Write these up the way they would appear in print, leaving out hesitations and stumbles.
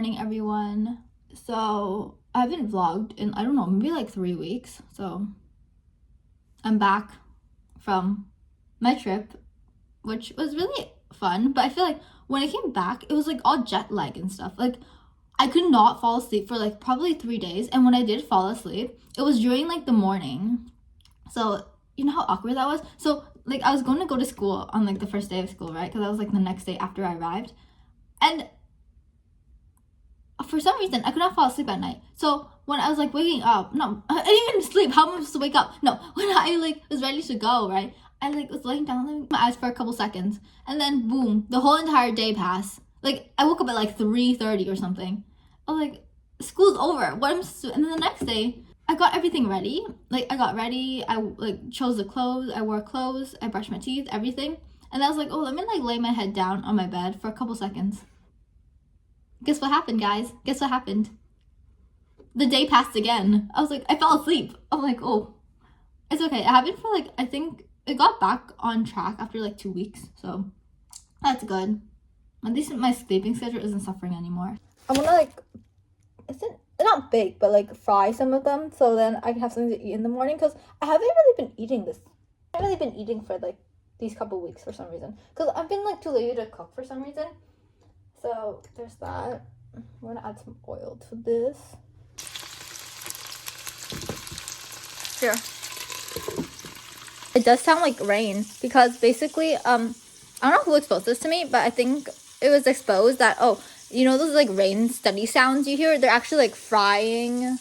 Morning, everyone. So I haven't vlogged in, I don't know, maybe like 3 weeks. So I'm back from my trip, which was really fun. But I feel like when I came back, it was like all jet lag and stuff. Like I could not fall asleep for like probably 3 days. And when I did fall asleep, it was during like the morning. So you know how awkward that was? So like I was going to go to school on like the first day of school, right? Because that was like the next day after I arrived. And for some reason, I could not fall asleep at night. So when I was like waking up, no, I didn't even sleep. How am I supposed to wake up? No, when I like was ready to go, right? I like was laying down, like, my eyes for a couple seconds, and then boom, the whole entire day passed. Like I woke up at like 3:30 or something. I was like, school's over. What am I supposed to do? And then the next day, I got everything ready. Like I got ready. I like chose the clothes. I wore clothes. I brushed my teeth. Everything. And I was like, oh, let me like lay my head down on my bed for a couple seconds. Guess what happened, guys? Guess what happened? The day passed again. I was like, I fell asleep. I'm like, oh, it's okay. It happened for like, I think it got back on track after like 2 weeks. So that's good. At least my sleeping schedule isn't suffering anymore. I'm gonna like, it's not bake, but like fry some of them so then I can have something to eat in the morning because I haven't really been eating this. I haven't really been eating for like these couple weeks for some reason because I've been like too lazy to cook for some reason. So there's that. We're gonna add some oil to this. Here. It does sound like rain because basically, I don't know who exposed this to me, but I think it was exposed that, oh, you know those like rain steady sounds you hear? They're actually like frying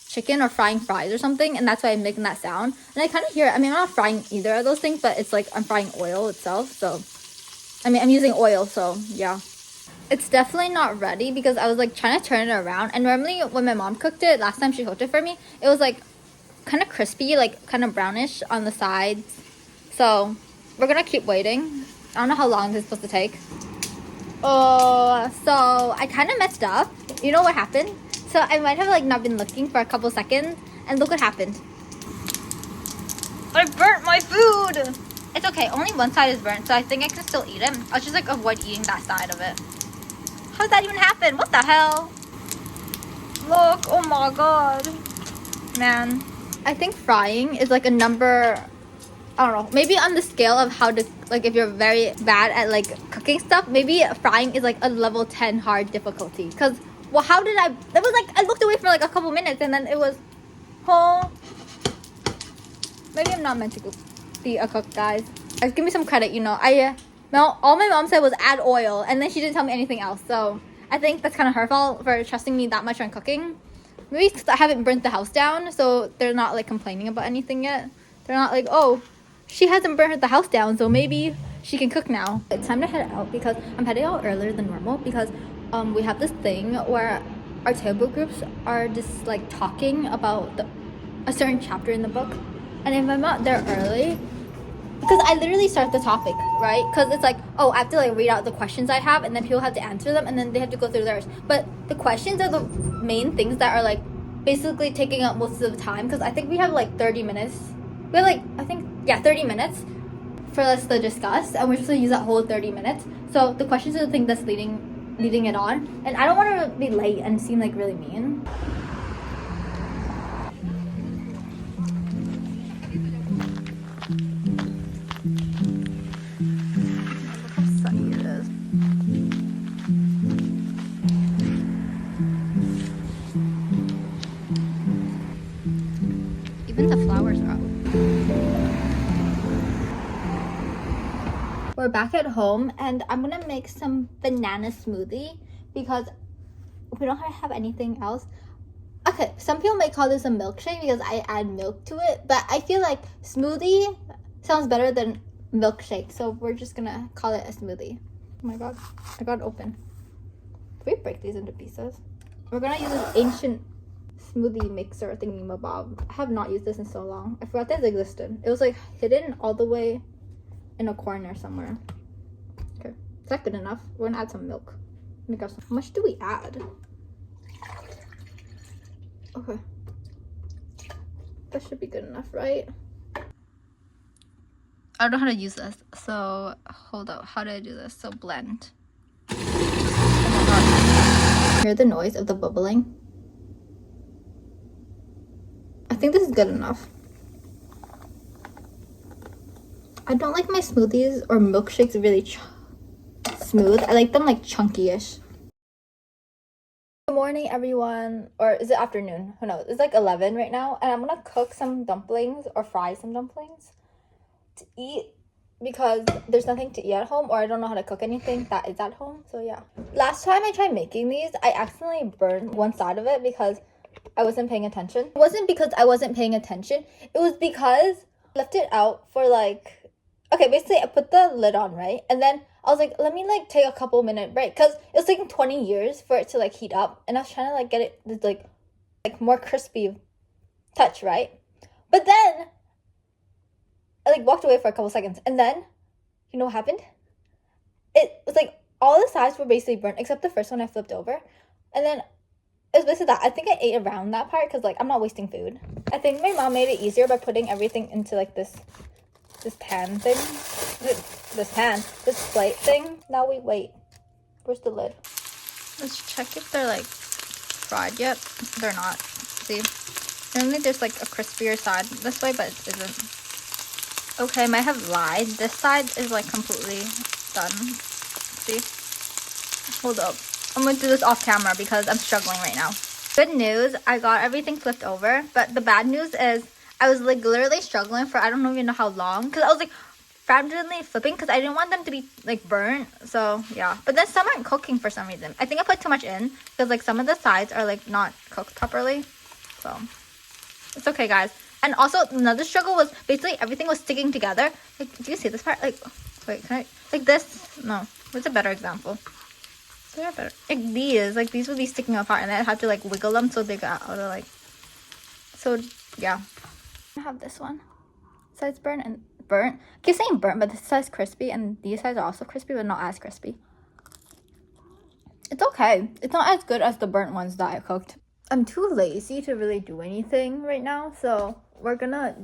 chicken or frying fries or something, and that's why I'm making that sound. And I kind of hear it. I mean, I'm not frying either of those things, but it's like I'm frying oil itself. So, I mean, I'm using oil, so yeah. It's definitely not ready because I was like trying to turn it around, and normally when my mom cooked it last time she cooked it for me, it was like kind of crispy, like kind of brownish on the sides. So we're gonna keep waiting. I don't know how long this is supposed to take. Oh, so I kind of messed up. You know what happened? So I might have like not been looking for a couple seconds, and look what happened. I burnt my food. It's okay, only one side is burnt, so I think I can still eat it. I'll just like avoid eating that side of it. How did that even happen? What the hell? Look, oh my god. Man. I think frying is like a number, I don't know, maybe on the scale of how to, like if you're very bad at like cooking stuff, maybe frying is like a level 10 hard difficulty. Because, well, how did I, it was like, I looked away for like a couple minutes and then it was, oh. Maybe I'm not meant to be a cook, guys. Give me some credit, you know. No, all my mom said was add oil, and then she didn't tell me anything else. So I think that's kind of her fault for trusting me that much on cooking. Maybe I haven't burnt the house down, so they're not like complaining about anything yet. They're not like, oh, she hasn't burnt the house down, so maybe she can cook now. It's time to head out because I'm heading out earlier than normal because we have this thing where our table groups are just like talking about a certain chapter in the book, and if I'm not there early. Because I literally start the topic, right? Because it's like, oh, I have to like read out the questions I have, and then people have to answer them, and then they have to go through theirs. But the questions are the main things that are like basically taking up most of the time. Because I think we have like 30 minutes. We have like, I think, yeah, 30 minutes for us to discuss, and we're supposed to use that whole 30 minutes. So the questions are the thing that's leading it on, and I don't want to be late and seem like really mean. Even the flowers are out. We're back at home and I'm gonna make some banana smoothie because we don't have anything else. Okay, some people may call this a milkshake because I add milk to it, but I feel like smoothie sounds better than milkshake, so we're just gonna call it a smoothie. Oh my god, I got it open. Can we break these into pieces? We're gonna use this ancient smoothie mixer thingy-mabob. I have not used this in so long. I forgot this existed. It was like hidden all the way in a corner somewhere. Okay, is that good enough? We're gonna add some milk. How much do we add? Okay, that should be good enough, right? I don't know how to use this, so hold up. How do I do this? So blend. Oh my god. hear the noise of the bubbling. I think this is good enough. I don't like my smoothies or milkshakes really smooth. I like them like chunky-ish. Good morning, everyone. Or is it afternoon? Who knows? It's like 11 right now, and I'm gonna cook some dumplings or fry some dumplings to eat because there's nothing to eat at home, or I don't know how to cook anything that is at home. So yeah. Last time I tried making these, I accidentally burned one side of it because I wasn't paying attention. It wasn't because I wasn't paying attention. It was because I left it out for like, okay, basically I put the lid on, right? And then I was like, let me like take a couple minute break because it was taking 20 years for it to like heat up, and I was trying to like get it this like more crispy touch, right? But then I like walked away for a couple seconds, and then you know what happened? It was like all the sides were basically burnt except the first one I flipped over, and then it was basically that. I think I ate around that part because like I'm not wasting food. I think my mom made it easier by putting everything into like this pan thing. This plate thing. Now we wait. Where's the lid? Let's check if they're like fried yet. They're not. See? Normally there's like a crispier side this way, but it isn't. Okay, I might have lied. This side is like completely done. See? Hold up. I'm going to do this off camera because I'm struggling right now. Good news, I got everything flipped over. But the bad news is I was like literally struggling for I don't even know how long. Because I was like frantically flipping because I didn't want them to be like burnt. So yeah. But then some aren't cooking for some reason. I think I put too much in because like some of the sides are like not cooked properly. So it's okay, guys. And also another struggle was basically everything was sticking together. Like, do you see this part? Like, wait, can I like this? No, what's a better example? They're better. Like these would be sticking apart, and I had to like wiggle them so they got out of like. So yeah, I have this one. Sides burnt and burnt. I keep saying burnt, but this side's crispy, and these sides are also crispy, but not as crispy. It's okay. It's not as good as the burnt ones that I cooked. I'm too lazy to really do anything right now, so we're gonna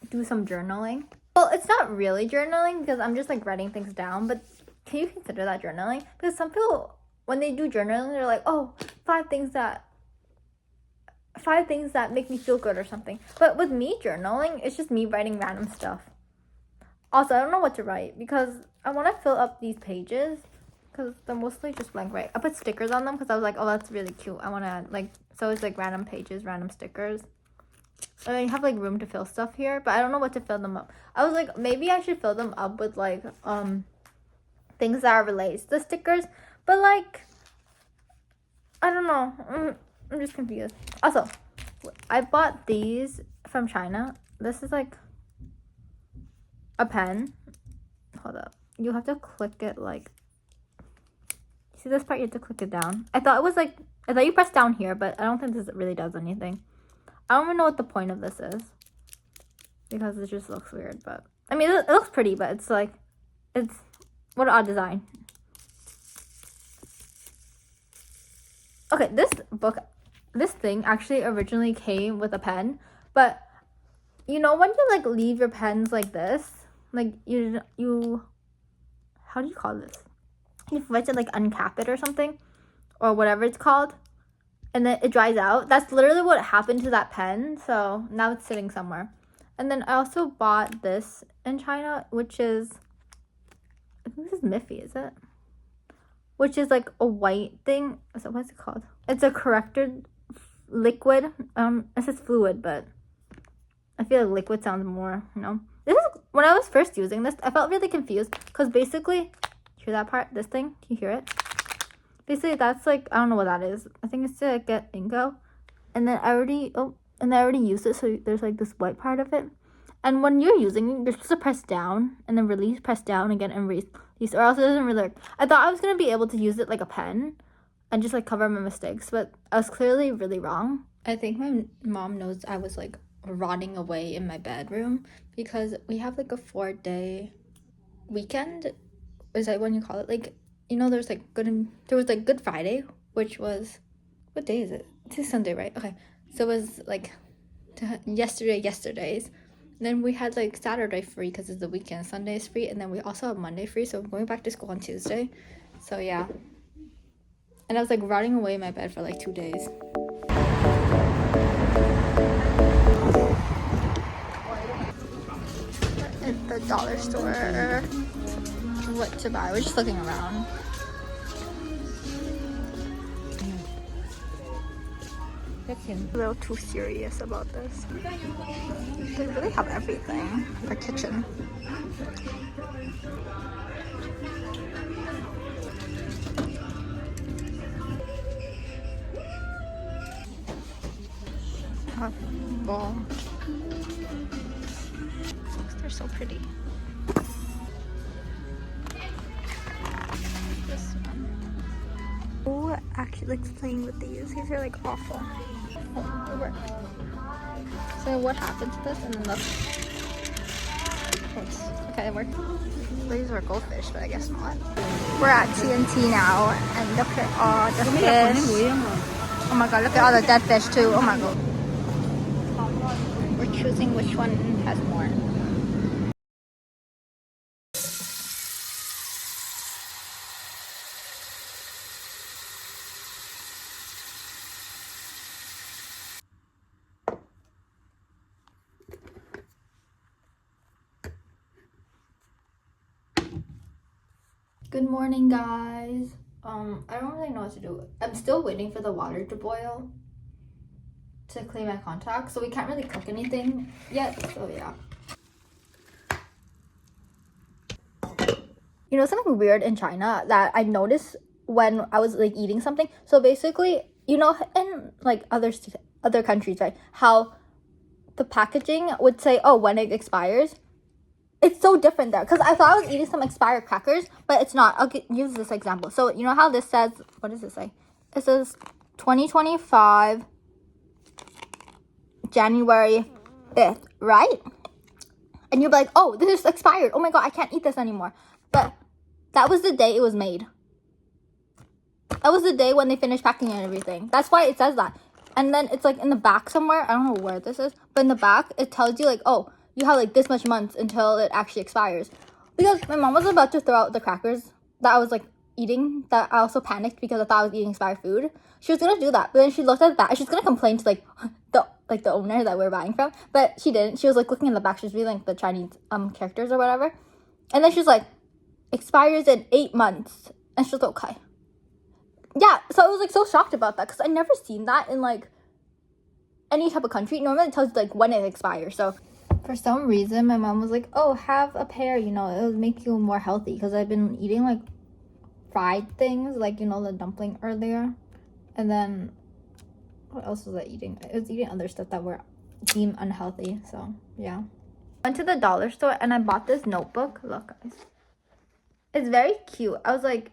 do some journaling. Well, it's not really journaling because I'm just like writing things down, but can you consider that journaling? Because some people, when they do journaling, they're like, oh, 5 things that make me feel good or something. But with me journaling, it's just me writing random stuff. Also, I don't know what to write because I want to fill up these pages because they're mostly just blank, right? I put stickers on them because I was like, oh, that's really cute. I want to like, so it's like random pages, random stickers. And I have like room to fill stuff here, but I don't know what to fill them up. I was like, maybe I should fill them up with like things that are related to the stickers, but like I don't know. I'm just confused. Also, I bought these from China. This is like a pen. Hold up. You have to click it like. See this part? You have to click it down. I thought you press down here, but I don't think this really does anything. I don't even know what the point of this is because it just looks weird. But I mean, it looks pretty, but it's like it's what an odd design. Okay, this thing actually originally came with a pen, but you know when you like leave your pens like this, like you how do you call this? You forget to like uncap it or something, or whatever it's called, and then it dries out. That's literally what happened to that pen. So now it's sitting somewhere. And then I also bought this in China, which is I think this is Miffy, is it? Which is like a white thing. So what's it called? It's a corrected liquid. It says fluid, but I feel like liquid sounds more, you know. This is when I was first using this, I felt really confused because basically, hear that part? This thing, can you hear it? Basically, that's like I don't know what that is. I think it's to get ink out, and then I already used it. So there's like this white part of it. And when you're using it, you're supposed to press down and then release, press down again and release, or else it doesn't really work. I thought I was going to be able to use it like a pen and just like cover my mistakes, but I was clearly really wrong. I think my mom knows I was like rotting away in my bedroom because we have like a 4-day weekend. Is that when you call it? Like, you know, there was like Good Friday, which was, what day is it? It's Sunday, right? Okay. So it was like yesterday's. And then we had like Saturday free because it's the weekend. Sunday is free, and then we also have Monday free. So I'm going back to school on Tuesday. So yeah. And I was like rotting away in my bed for like 2 days. At the dollar store. What to buy? We're just looking around. A little too serious about this. They really have everything. The kitchen. A ball. They're so pretty. This one. Who actually likes playing with these? These are like awful. Oh, it worked. So what happens to this? And then oops. Okay, it worked. These were goldfish, but I guess not. We're at TNT now, and look at all the fish. Oh my god, look at all the dead fish too. Oh my god. We're choosing which one has more. Good morning, guys. I don't really know what to do. I'm still waiting for the water to boil to clean my contacts, so we can't really cook anything yet, so yeah. You know something weird in China that I noticed when I was like eating something? So basically, you know, in like other countries, right, how the packaging would say, oh, when it expires. It's so different there because I thought I was eating some expired crackers, but it's not. I'll use this example. So you know how this says, what does it say? It says 2025 January 5th, right? And you're like, oh, this is expired. Oh my god, I can't eat this anymore. But that was the day it was made. That was the day when they finished packing and everything. That's why it says that. And then it's like in the back somewhere. I don't know where this is, but in the back it tells you like, oh, you have like this much months until it actually expires. Because my mom was about to throw out the crackers that I was like eating, that I also panicked because I thought I was eating expired food. She was gonna do that, but then she looked at that and she was gonna complain to like the owner that we're buying from, but she didn't. She was like looking in the back. She was reading like the Chinese characters or whatever, and then she was like, expires in 8 months, and she was like, okay. Yeah, so I was like so shocked about that because I never seen that in like any type of country. Normally it tells you like when it expires. So for some reason, my mom was like, oh, have a pear, you know, it'll make you more healthy. Because I've been eating, like, fried things, like, you know, the dumpling earlier. And then, what else was I eating? I was eating other stuff that were deemed unhealthy. So, yeah. I went to the dollar store, and I bought this notebook. Look, guys. It's very cute. I was like,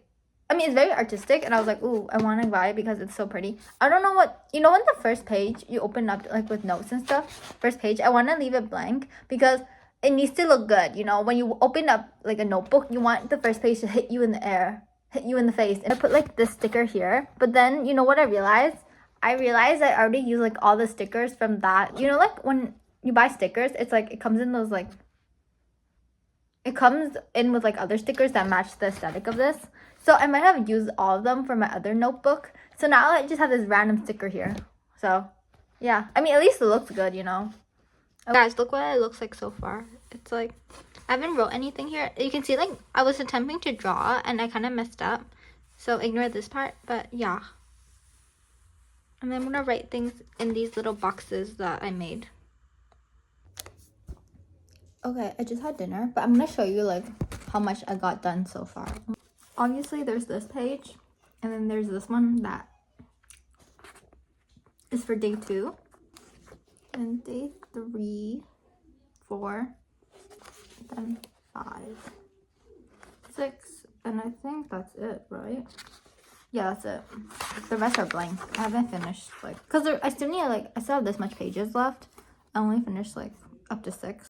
I mean, it's very artistic, and I was like, ooh, I want to buy it because it's so pretty. I don't know what, you know, on the first page, you open up, like, with notes and stuff, first page, I want to leave it blank because it needs to look good, you know? When you open up, like, a notebook, you want the first page to hit you in the air, hit you in the face. And I put, like, this sticker here, but then, you know what I realized? I realized I already used, like, all the stickers from that. You know, like, when you buy stickers, it's, like, it comes in those, like, it comes in with, like, other stickers that match the aesthetic of this. So I might have used all of them for my other notebook. So now I just have this random sticker here. So, yeah. I mean, at least it looks good, you know. Oh, guys, look what it looks like so far. It's like, I haven't wrote anything here. You can see, like, I was attempting to draw and I kind of messed up. So ignore this part, but yeah. And then I'm going to write things in these little boxes that I made. Okay, I just had dinner, but I'm going to show you, like, how much I got done so far. Obviously, there's this page, and then there's this one that is for day 2, and day 3, 4, then 5, 6, and I think that's it, right? Yeah, that's it. The rest are blank. I haven't finished, like, because I still need, like, I still have this much pages left. I only finished, like, up to 6.